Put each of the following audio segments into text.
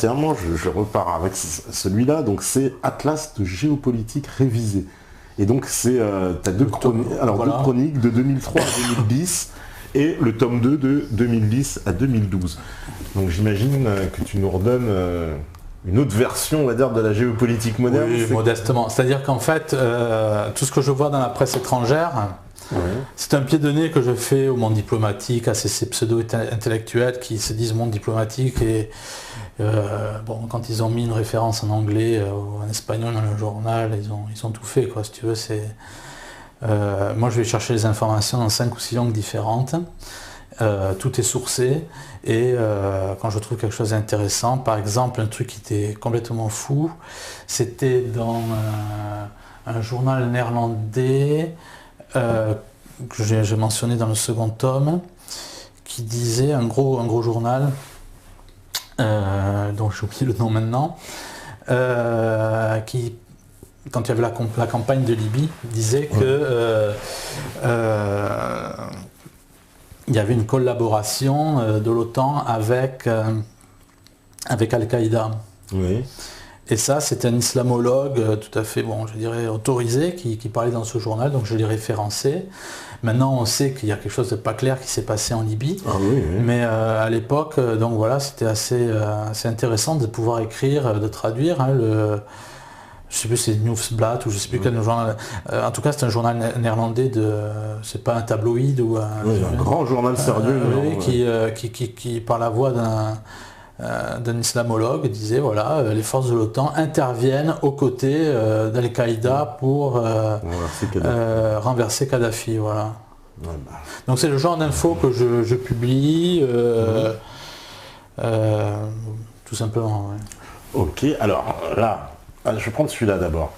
Je repars avec celui-là, donc c'est Atlas de géopolitique révisé. Et donc c'est t'as deux chroniques de 2003 à 2010 et le tome 2 de 2010 à 2012. Donc j'imagine que tu nous redonnes une autre version, on va dire, de la géopolitique moderne. Oui, modestement. C'est-à-dire qu'en fait, tout ce que je vois dans la presse étrangère, c'est un pied de nez que je fais au monde diplomatique, à ces pseudo-intellectuels qui se disent monde diplomatique et quand ils ont mis une référence en anglais ou en espagnol dans le journal, ils ont tout fait, quoi, si tu veux. Moi je vais chercher les informations dans 5 ou 6 langues différentes, tout est sourcé et quand je trouve quelque chose d'intéressant, par exemple un truc qui était complètement fou, c'était dans un journal néerlandais que j'ai mentionné dans le second tome, qui disait, un gros journal, dont j'ai oublié le nom maintenant, qui, quand il y avait la campagne de Libye, disait que il y avait une collaboration de l'OTAN avec Al-Qaïda. Oui. Et ça, c'est un islamologue tout à fait, je dirais, autorisé qui parlait dans ce journal, donc je l'ai référencé. Maintenant, on sait qu'il y a quelque chose de pas clair qui s'est passé en Libye. Ah oui, oui. Mais à l'époque, donc voilà, c'était assez intéressant de pouvoir écrire, de traduire. Je sais plus, c'est Nieuwsblad ou je sais plus quel journal. En tout cas, c'est un journal néerlandais c'est pas un tabloïd ou un grand journal sérieux. Qui par la voix d'un islamologue disait voilà, les forces de l'OTAN interviennent aux côtés d'Al-Qaïda pour renverser Kadhafi. Voilà. Ouais, bah. Donc c'est le genre d'infos que je publie tout simplement. Ouais. Ok, alors là, je vais prendre celui-là d'abord.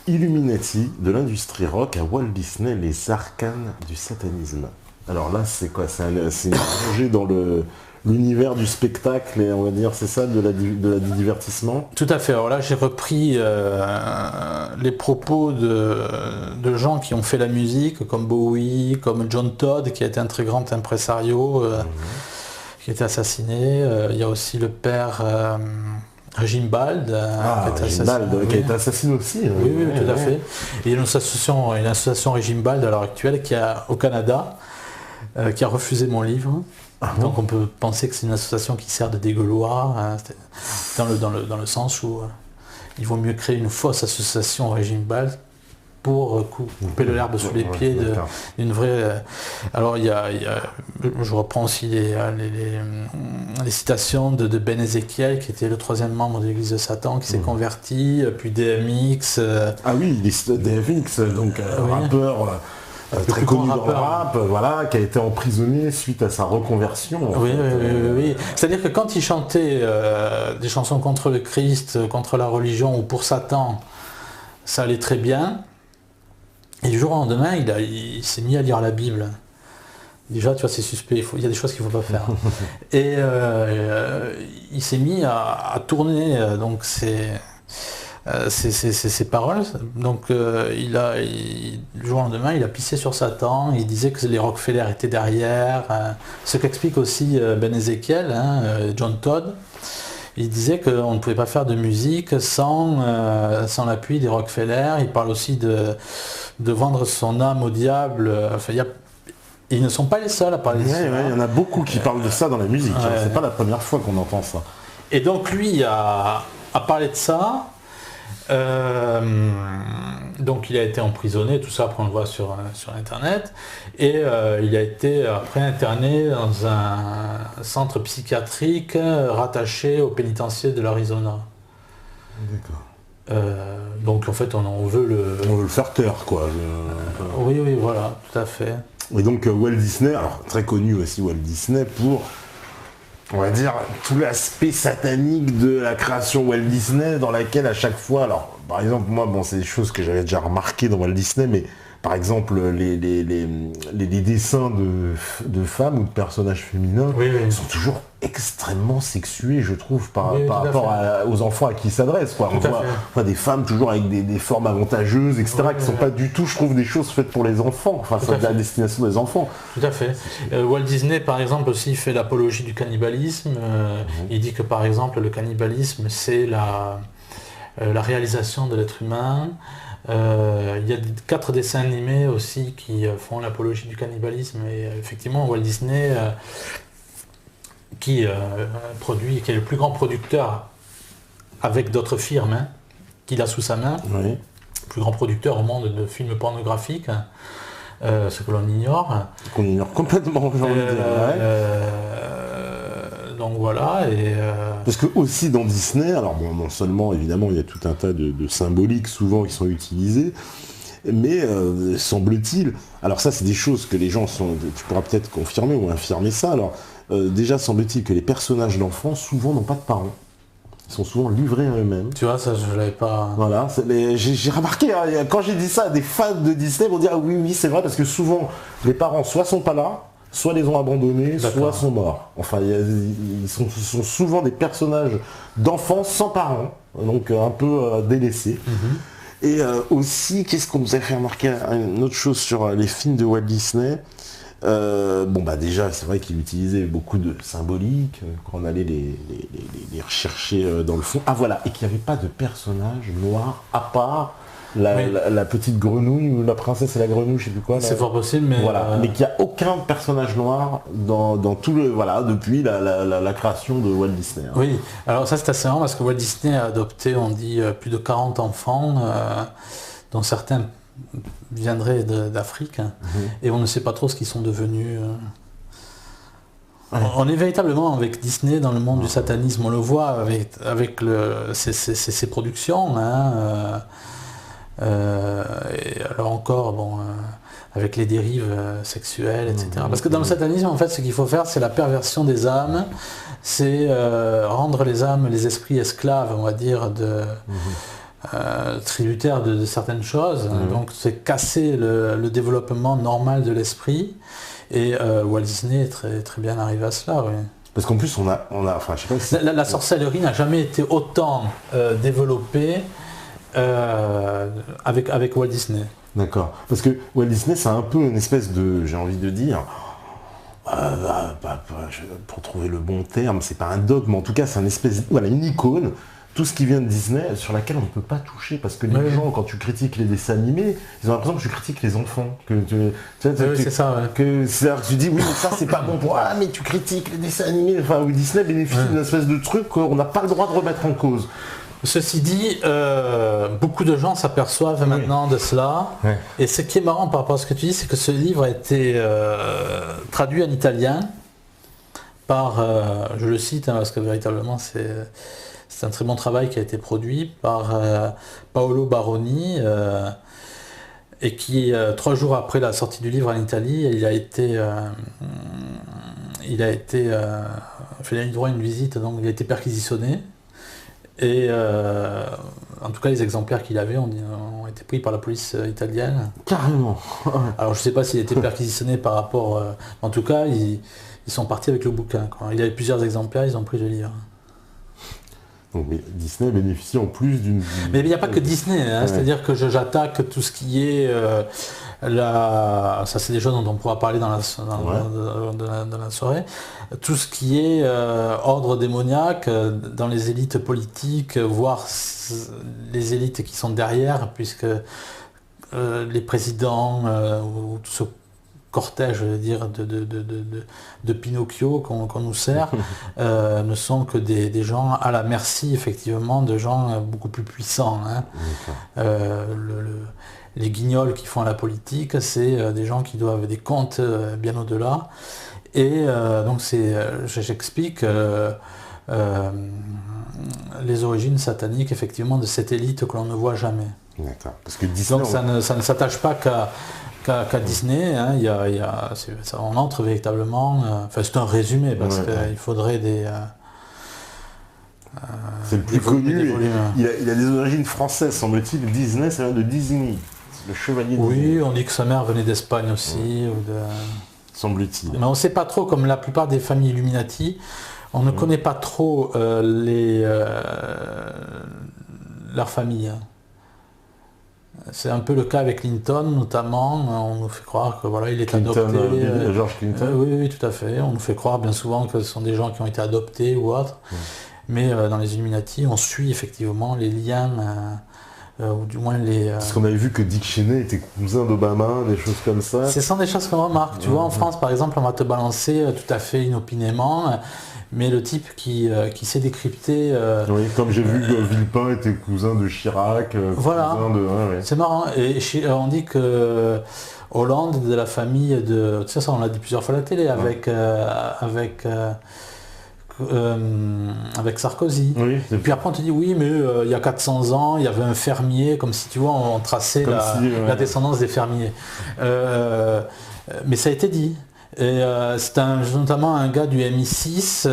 Illuminati de l'industrie rock à Walt Disney, les arcanes du satanisme. Alors là, c'est quoi? C'est une plongée dans l'univers du spectacle et on va dire c'est ça, du divertissement. Tout à fait. Alors là j'ai repris les propos de gens qui ont fait la musique, comme Bowie, comme John Todd, qui a été un très grand impresario, qui a été assassiné. Il y a aussi le père Regimbald, qui a été assassiné aussi. Oui, tout à fait. Et il y a une association Regimbald à l'heure actuelle au Canada qui a refusé mon livre. Donc on peut penser que c'est une association qui sert de dégueuloir, dans le sens où il vaut mieux créer une fausse association au régime BAL pour couper l'herbe sous les pieds d'une vraie... Alors je reprends aussi les citations de Ben Ezekiel, qui était le 3e membre de l'église de Satan, qui s'est converti, puis DMX... DMX, donc rappeur... très connu dans le rap, qui a été emprisonné suite à sa reconversion. Oui. C'est-à-dire que quand il chantait des chansons contre le Christ, contre la religion ou pour Satan, ça allait très bien. Et du jour au lendemain, il s'est mis à lire la Bible. Déjà, tu vois, c'est suspect, il y a des choses qu'il ne faut pas faire. Et il s'est mis à tourner donc ses paroles. Donc du jour au lendemain, il a pissé sur Satan, il disait que les Rockefeller étaient derrière, ce qu'explique aussi Ben Ezekiel, John Todd. Il disait qu'on ne pouvait pas faire de musique sans l'appui des Rockefeller. Il parle aussi de vendre son âme au diable. Ils ne sont pas les seuls à parler de ça. Il y en a beaucoup qui parlent de ça dans la musique. C'est pas la première fois qu'on entend ça. Et donc lui a parlé de ça. Donc il a été emprisonné, tout ça après on le voit sur internet, et il a été après interné dans un centre psychiatrique rattaché au pénitencier de l'Arizona. D'accord. Donc en fait on veut le faire taire, quoi. Oui, voilà, tout à fait. Et donc Walt Disney, alors très connu aussi Walt Disney pour, on va dire, tout l'aspect satanique de la création Walt Disney, dans laquelle à chaque fois, alors par exemple moi, c'est des choses que j'avais déjà remarquées dans Walt Disney, mais par exemple, les dessins de femmes ou de personnages féminins sont toujours extrêmement sexués, je trouve, par rapport aux enfants à qui ils s'adressent. On voit des femmes toujours avec des formes avantageuses, etc., qui ne sont pas du tout, je trouve, des choses faites pour les enfants. Enfin, c'est la destination des enfants. Tout à fait. Walt Disney, par exemple, aussi fait l'apologie du cannibalisme. Il dit que, par exemple, le cannibalisme, c'est la réalisation de l'être humain. Il y a 4 dessins animés aussi qui font l'apologie du cannibalisme. Et effectivement, Walt Disney, qui est le plus grand producteur avec d'autres firmes qu'il a sous sa main, le plus grand producteur au monde de films pornographiques, ce que l'on ignore. Qu'on ignore complètement, j'ai envie de dire. Donc voilà. Parce que aussi dans Disney, alors bon, non seulement évidemment il y a tout un tas de symboliques souvent qui sont utilisées, mais semble-t-il, alors ça c'est des choses que les gens tu pourras peut-être confirmer ou infirmer ça, alors déjà semble-t-il que les personnages d'enfants souvent n'ont pas de parents. Ils sont souvent livrés à eux-mêmes. Tu vois, ça je l'avais pas... Voilà, j'ai remarqué, quand j'ai dit ça, des fans de Disney vont dire ah, oui c'est vrai, parce que souvent les parents soit sont pas là, soit les ont abandonnés, soit sont morts. Enfin, ils sont souvent des personnages d'enfants sans parents, donc un peu délaissés. Et aussi, qu'est-ce qu'on nous a fait remarquer, une autre chose sur les films de Walt Disney. Déjà, c'est vrai qu'il utilisait beaucoup de symboliques, quand on allait les rechercher dans le fond. Ah voilà, et qu'il n'y avait pas de personnage noir à part la petite grenouille ou la princesse et la grenouille, je sais plus quoi. C'est fort possible, mais... Voilà, mais qu'il n'y a aucun personnage noir dans tout le... Voilà, depuis la création de Walt Disney. Oui, alors ça c'est assez marrant parce que Walt Disney a adopté, on dit, plus de 40 enfants, dont certains viendraient d'Afrique, et on ne sait pas trop ce qu'ils sont devenus. On est véritablement avec Disney dans le monde du satanisme, on le voit avec ses productions, et alors encore, avec les dérives sexuelles, etc. Parce que dans le satanisme, en fait, ce qu'il faut faire, c'est la perversion des âmes, c'est rendre les âmes, les esprits esclaves, on va dire, tributaires de certaines choses. Donc c'est casser le développement normal de l'esprit. Et Walt Disney est très, très bien arrivé à cela, oui. Parce qu'en plus, on a enfin, je sais pas si... la sorcellerie n'a jamais été autant développée avec Walt Disney. D'accord. Parce que Walt Disney, c'est un peu une espèce de, j'ai envie de dire, pour trouver le bon terme, c'est pas un dogme, mais en tout cas, c'est une icône. Tout ce qui vient de Disney, sur laquelle on ne peut pas toucher, parce que les gens, quand tu critiques les dessins animés, ils ont l'impression que tu critiques les enfants. C'est ça, c'est-à-dire que tu dis, oui, mais ça, c'est pas bon pour... Ah, mais tu critiques les dessins animés. Enfin, oui, Disney bénéficie d'une espèce de truc qu'on n'a pas le droit de remettre en cause. Ceci dit, beaucoup de gens s'aperçoivent maintenant de cela. Et ce qui est marrant par rapport à ce que tu dis, c'est que ce livre a été traduit en italien par, je le cite, parce que véritablement, c'est un très bon travail qui a été produit par Paolo Baroni, et qui, 3 jours après la sortie du livre en Italie, il a eu droit à une visite, donc il a été perquisitionné. Et en tout cas, les exemplaires qu'il avait ont été pris par la police italienne. Carrément. Alors je ne sais pas s'il a été perquisitionné par rapport... en tout cas, ils sont partis avec le bouquin. Il y avait plusieurs exemplaires, ils ont pris le livre. Donc, Disney bénéficie en plus d'une... Mais il n'y a pas que Disney, c'est-à-dire que j'attaque tout ce qui est... ça c'est des choses dont on pourra parler dans la soirée. Tout ce qui est ordre démoniaque dans les élites politiques, voire les élites qui sont derrière, puisque les présidents ou tout ce cortège, je veux dire, de Pinocchio qu'on nous sert, ne sont que des gens à la merci, effectivement, de gens beaucoup plus puissants. Les guignols qui font la politique, c'est des gens qui doivent des comptes bien au-delà. Et donc j'explique les origines sataniques, effectivement, de cette élite que l'on ne voit jamais. D'accord. Parce que Disney, donc ça ne s'attache pas qu'à Disney, on entre véritablement... c'est un résumé, parce qu'il faudrait des... c'est le plus connu. Il a des origines françaises, semble-t-il. Disney, ça vient de Disney. Le chevalier Oui, on dit que sa mère venait d'Espagne aussi. Semble-t-il. Mais on ne sait pas trop, comme la plupart des familles Illuminati, on ne connaît pas trop leur famille. C'est un peu le cas avec Clinton, notamment. On nous fait croire que voilà, il est adopté. George Clinton. Oui, tout à fait. On nous fait croire bien souvent que ce sont des gens qui ont été adoptés ou autres. Mais dans les Illuminati, on suit effectivement les liens, ou du moins les... Parce qu'on avait vu que Dick Cheney était cousin d'Obama, des choses comme ça. Ce sont des choses qu'on remarque. Tu vois, en France, par exemple, on va te balancer tout à fait inopinément. Mais le type qui sait décrypter... Oui, comme j'ai vu que Villepin était cousin de Chirac. Voilà, c'est marrant. Et on dit que Hollande, de la famille de... Tu sais, ça on l'a dit plusieurs fois à la télé, avec Sarkozy. Oui, et puis après on te dit oui, mais il y a 400 ans, il y avait un fermier, comme si tu vois, on traçait la descendance des fermiers. Mais ça a été dit. Et c'est notamment un gars du MI6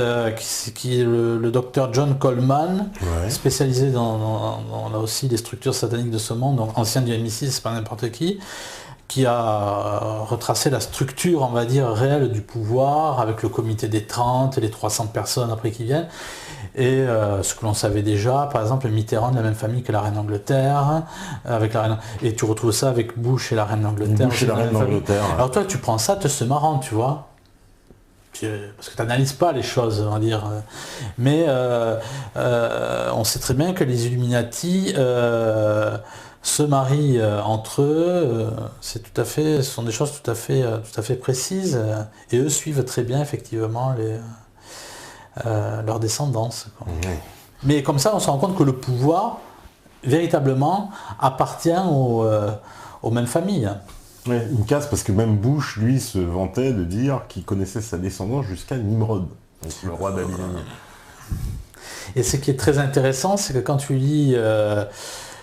qui est le docteur John Coleman, spécialisé dans là aussi les structures sataniques de ce monde, donc ancien du MI6, c'est pas n'importe qui a retracé la structure, on va dire, réelle du pouvoir, avec le comité des 30 et les 300 personnes après qui viennent. Et ce que l'on savait déjà, par exemple, Mitterrand de la même famille que la reine d'Angleterre, et tu retrouves ça avec Bush et la reine d'Angleterre. Bush et la reine d'Angleterre. Alors toi, tu prends ça, c'est marrant, tu vois. Parce que tu n'analyses pas les choses, on va dire. Mais on sait très bien que les Illuminati se marient entre eux. Ce sont des choses tout à fait précises. Et eux suivent très bien, effectivement, leur descendance. Mais comme ça, on se rend compte que le pouvoir, véritablement, appartient aux mêmes familles. Ouais, une casse, parce que même Bush, lui, se vantait de dire qu'il connaissait sa descendance jusqu'à Nimrod, donc le roi babylonien. Et ce qui est très intéressant, c'est que quand tu lis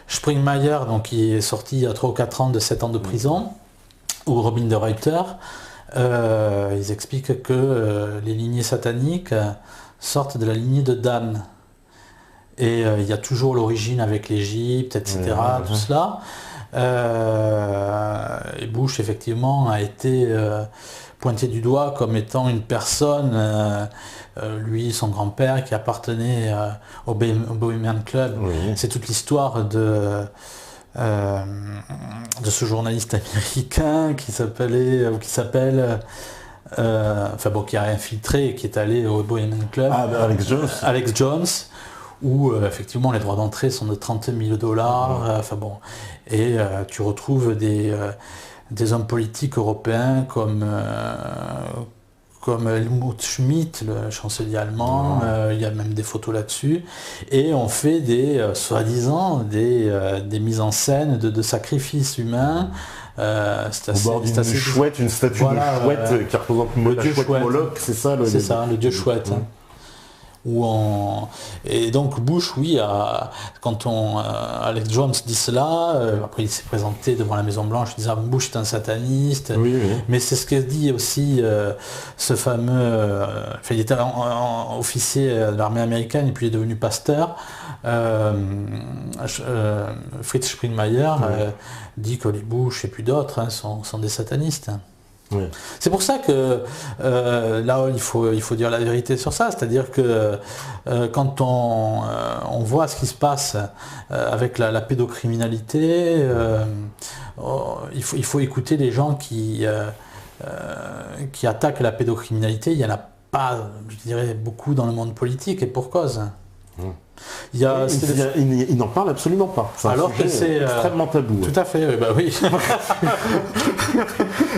Springmeier, donc qui est sorti il y a 3 ou 4 ans de 7 ans de prison, ou Robin de Ruyter, ils expliquent que les lignées sataniques sortent de la lignée de Dan. Et il y a toujours l'origine avec l'Égypte, etc., tout cela. Et Bush, effectivement, a été pointé du doigt comme étant une personne, lui, son grand-père, qui appartenait au Bohemian Club. C'est toute l'histoire de ce journaliste américain qui a infiltré, qui est allé au Bohemian Club. Alex Jones. Où effectivement les droits d'entrée sont de 30 000 $. Et tu retrouves des hommes politiques européens comme Helmut Schmidt, le chancelier allemand. Il y a même des photos là-dessus. Et on fait soi-disant des mises en scène de sacrifices humains. C'est assez, au bord d'une chouette, une statue de chouette qui représente la chouette Moloch, c'est ça le dieu chouette. Et donc Bush, quand Alex Jones dit cela, après il s'est présenté devant la Maison Blanche disant Bush est un sataniste, mais c'est ce que dit aussi ce fameux, il était officier de l'armée américaine et puis il est devenu pasteur, Fritz Springmeier dit que les Bush et puis d'autres sont des satanistes. C'est pour ça que là il faut dire la vérité sur ça, c'est-à-dire que quand on voit ce qui se passe avec la pédocriminalité, il faut écouter les gens qui attaquent la pédocriminalité. Il n'y en a pas, je dirais, beaucoup dans le monde politique, et pour cause. Il n'en parle absolument pas. Alors que c'est extrêmement tabou. Tout à fait, oui.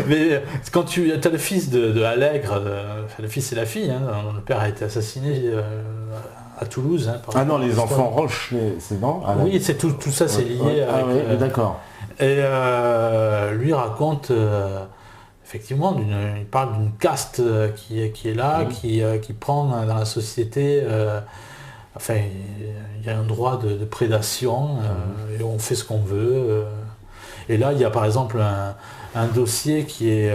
Mais quand tu as le fils de Allègre, le fils et la fille, le père a été assassiné à Toulouse. Les enfants Roche, c'est non. Oui, c'est tout ça, c'est lié. D'accord. Et lui raconte effectivement, il parle d'une caste qui est là, qui prend dans la société. Il y a un droit de prédation et on fait ce qu'on veut. Et là, il y a par exemple un dossier qui est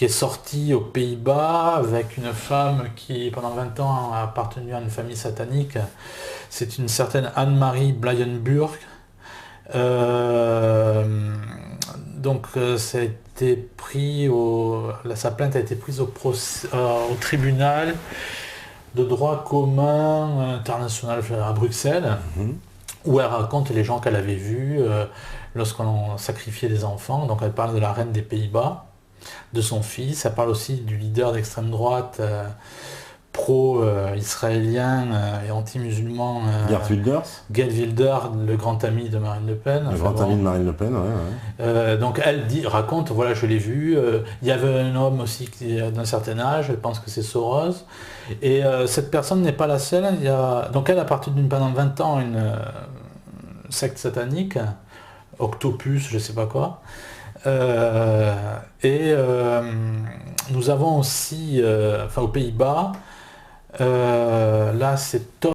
sorti aux Pays-Bas avec une femme qui, pendant 20 ans, a appartenu à une famille satanique. C'est une certaine Anne-Marie Blayenburg. Donc ça a été pris sa plainte a été prise au tribunal de droit commun international à Bruxelles, où elle raconte les gens qu'elle avait vus lorsqu'on sacrifiait des enfants. Donc elle parle de la reine des Pays-Bas, de son fils, elle parle aussi du leader d'extrême droite pro-israélien et anti-musulman Geert Wilders, le grand ami de Marine Le Pen. Le grand ami de Marine Le Pen, donc elle raconte, voilà, je l'ai vu, il y avait un homme aussi d'un certain âge, je pense que c'est Soros, et cette personne n'est pas la seule. Donc elle a parti pendant 20 ans une secte satanique, Octopus, je sais pas quoi. Nous avons aussi, aux Pays-Bas, là c'est top.